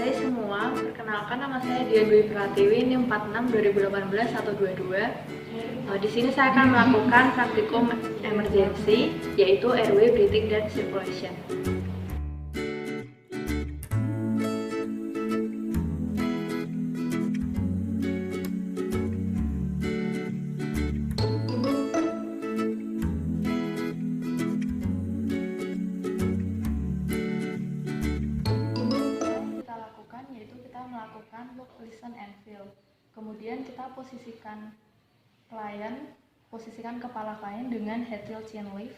Hai semua, perkenalkan nama saya Dian Dwi Pratiwi, NIM 46 2018 122. Di sini saya akan melakukan praktikum emergency, yaitu airway breathing dan circulation. Kita melakukan look, listen, and feel. Kemudian kita posisikan kepala klien dengan head tilt chin lift.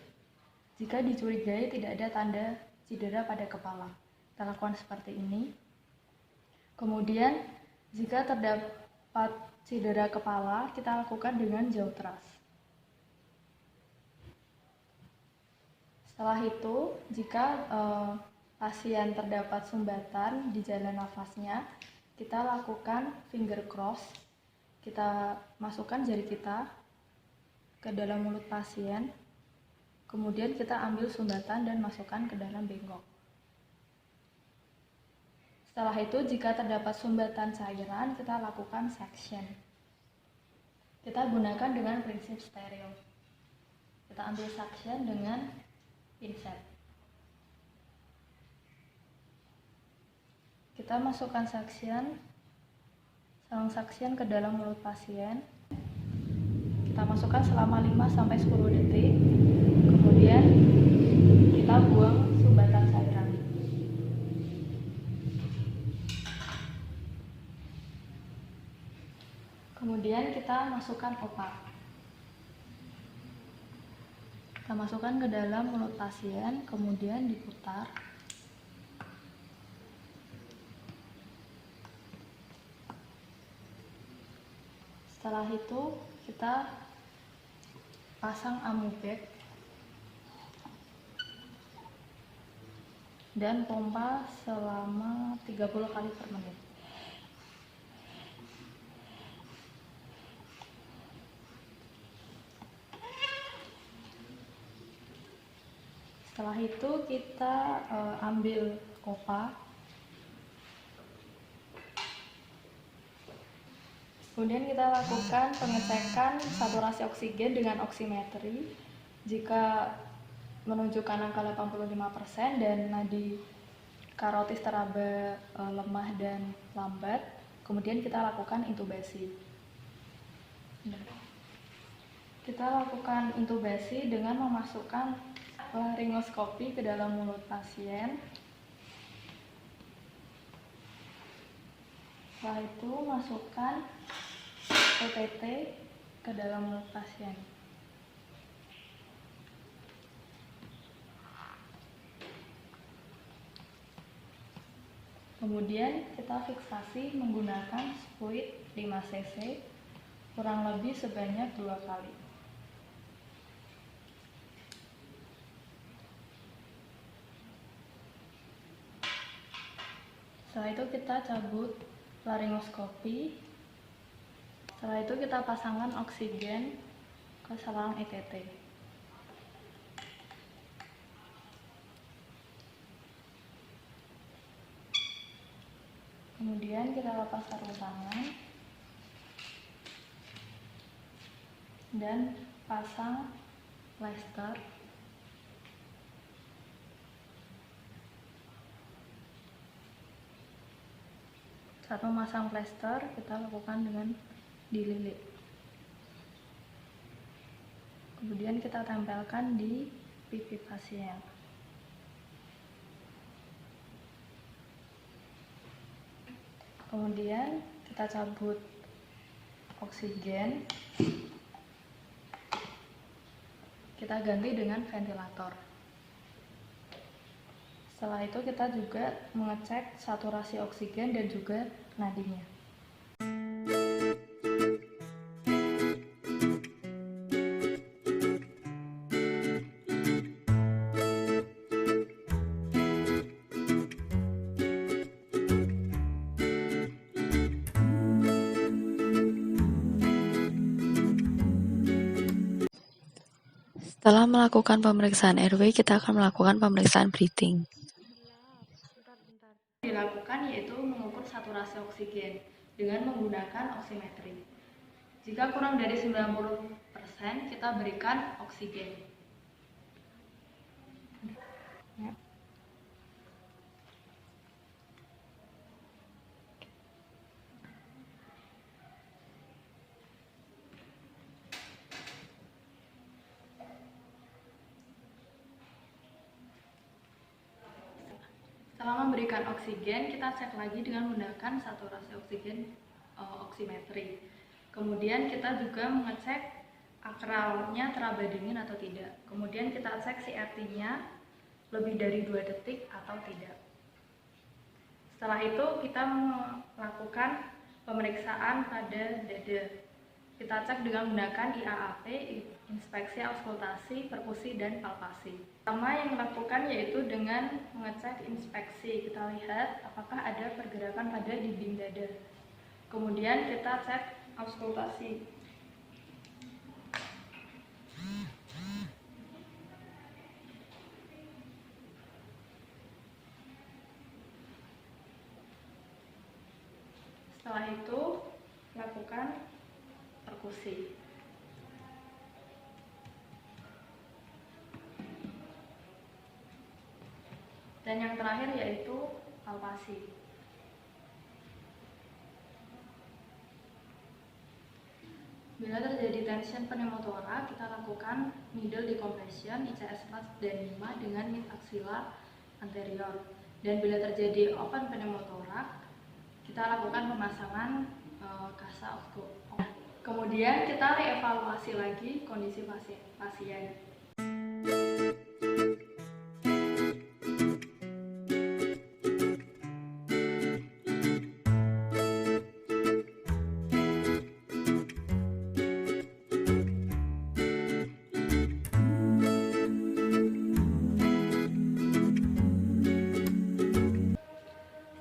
Jika dicurigai tidak ada tanda cedera pada kepala, kita lakukan seperti ini. Kemudian jika terdapat cedera kepala, kita lakukan dengan jaw thrust. Setelah itu, jika pasien terdapat sumbatan di jalan nafasnya, kita lakukan finger cross. Kita masukkan jari kita ke dalam mulut pasien, kemudian kita ambil sumbatan dan masukkan ke dalam bengkok. Setelah itu, jika terdapat sumbatan cairan, kita lakukan suction. Kita gunakan dengan prinsip steril. Kita ambil suction dengan pincet. Kita masukkan selang suction ke dalam mulut pasien. Kita masukkan selama 5-10 detik. Kemudian kita buang sumbatan cairan. Kemudian kita masukkan obat. Kita masukkan ke dalam mulut pasien, kemudian diputar. Setelah itu kita pasang amubek dan pompa selama 30 kali per menit. Setelah itu kita ambil kopa. Kemudian kita lakukan pengecekan saturasi oksigen dengan oximetry. Jika menunjukkan angka 85% dan nadi karotis teraba lemah dan lambat, kemudian kita lakukan intubasi. Kita lakukan intubasi dengan memasukkan laryngoskopi ke dalam mulut pasien. Setelah itu masukkan PPT ke dalam mulut pasien. Kemudian kita fiksasi menggunakan fluid 5 cc kurang lebih sebanyak 2 kali. Setelah itu kita cabut laryngoskopi. Setelah itu kita pasangkan oksigen ke selang ETT. Kemudian kita lepas sarung tangan dan pasang plester. Saat memasang plester, kita lakukan dengan dililit. Kemudian kita tempelkan di pipi pasien. Kemudian kita cabut oksigen. Kita ganti dengan ventilator. Setelah itu kita juga mengecek saturasi oksigen dan juga nadinya. Setelah melakukan pemeriksaan airway, kita akan melakukan pemeriksaan breathing. Dilakukan lakukan yaitu mengukur saturasi oksigen dengan menggunakan oximetry. Jika kurang dari 90%, kita berikan oksigen. Setelah memberikan oksigen, kita cek lagi dengan menggunakan saturasi oksigen oximetry. Kemudian kita juga mengecek akralnya teraba dingin atau tidak. Kemudian kita cek CRT-nya lebih dari 2 detik atau tidak. Setelah itu kita melakukan pemeriksaan pada dada. Kita cek dengan menggunakan IAAP, inspeksi auskultasi, perkusi, dan palpasi. Pertama yang dilakukan yaitu dengan mengecek inspeksi. Kita lihat apakah ada pergerakan pada dinding dada. Kemudian kita cek auskultasi. Setelah itu lakukan perkusi. Dan yang terakhir yaitu palpasi. Bila terjadi tension pneumothora, kita lakukan needle decompression ICS 4 dan 5 dengan mid axilla anterior. Dan bila terjadi open pneumothorax, kita lakukan pemasangan kasa oskop. Kemudian kita reevaluasi lagi kondisi pasien.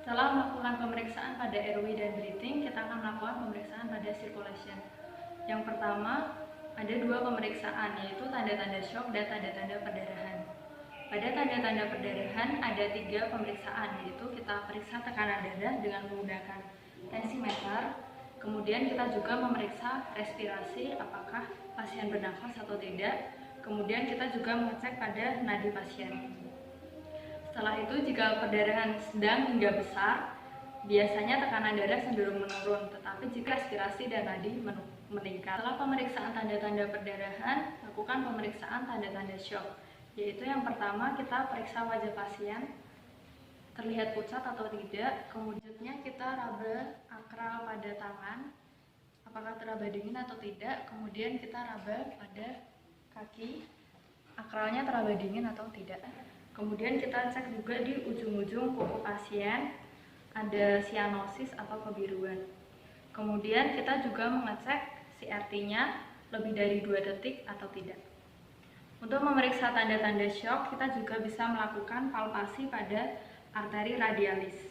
Setelah melakukan pemeriksaan pada airway dan breathing, kita akan melakukan pemeriksaan pada circulation. Yang pertama, ada 2 pemeriksaan, yaitu tanda-tanda shock dan tanda-tanda perdarahan. Pada tanda-tanda perdarahan ada 3 pemeriksaan, yaitu kita periksa tekanan darah dengan menggunakan tensimeter. Kemudian kita juga memeriksa respirasi, apakah pasien bernafas atau tidak. Kemudian kita juga mengecek pada nadi pasien. Setelah itu, jika perdarahan sedang hingga besar, biasanya tekanan darah cenderung menurun, tetapi jika respirasi dan nadi meningkat. Setelah pemeriksaan tanda-tanda perdarahan, lakukan pemeriksaan tanda-tanda shock, yaitu yang pertama kita periksa wajah pasien, terlihat pucat atau tidak. Kemudian kita raba akral pada tangan, apakah teraba dingin atau tidak. Kemudian kita raba pada kaki, akralnya teraba dingin atau tidak. Kemudian kita cek juga di ujung-ujung kuku pasien ada sianosis atau kebiruan. Kemudian kita juga mengecek CRT-nya lebih dari 2 detik atau tidak. Untuk memeriksa tanda-tanda shock, kita juga bisa melakukan palpasi pada arteri radialis.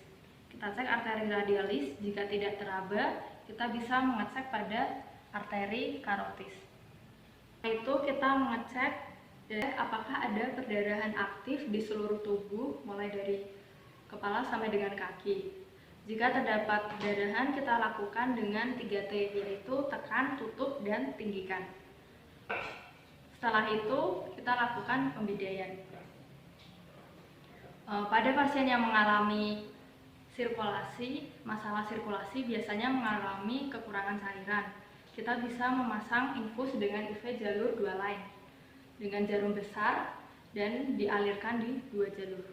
Kita cek arteri radialis, jika tidak teraba, kita bisa mengecek pada arteri karotis. Setelah itu kita mengecek apakah ada perdarahan aktif di seluruh tubuh, mulai dari kepala sampai dengan kaki. Jika terdapat perdarahan, kita lakukan dengan 3T, yaitu tekan, tutup, dan tinggikan. Setelah itu, kita lakukan pembidaian. Pada pasien yang mengalami masalah sirkulasi biasanya mengalami kekurangan cairan. Kita bisa memasang infus dengan IV jalur 2 line dengan jarum besar dan dialirkan di 2 jalur.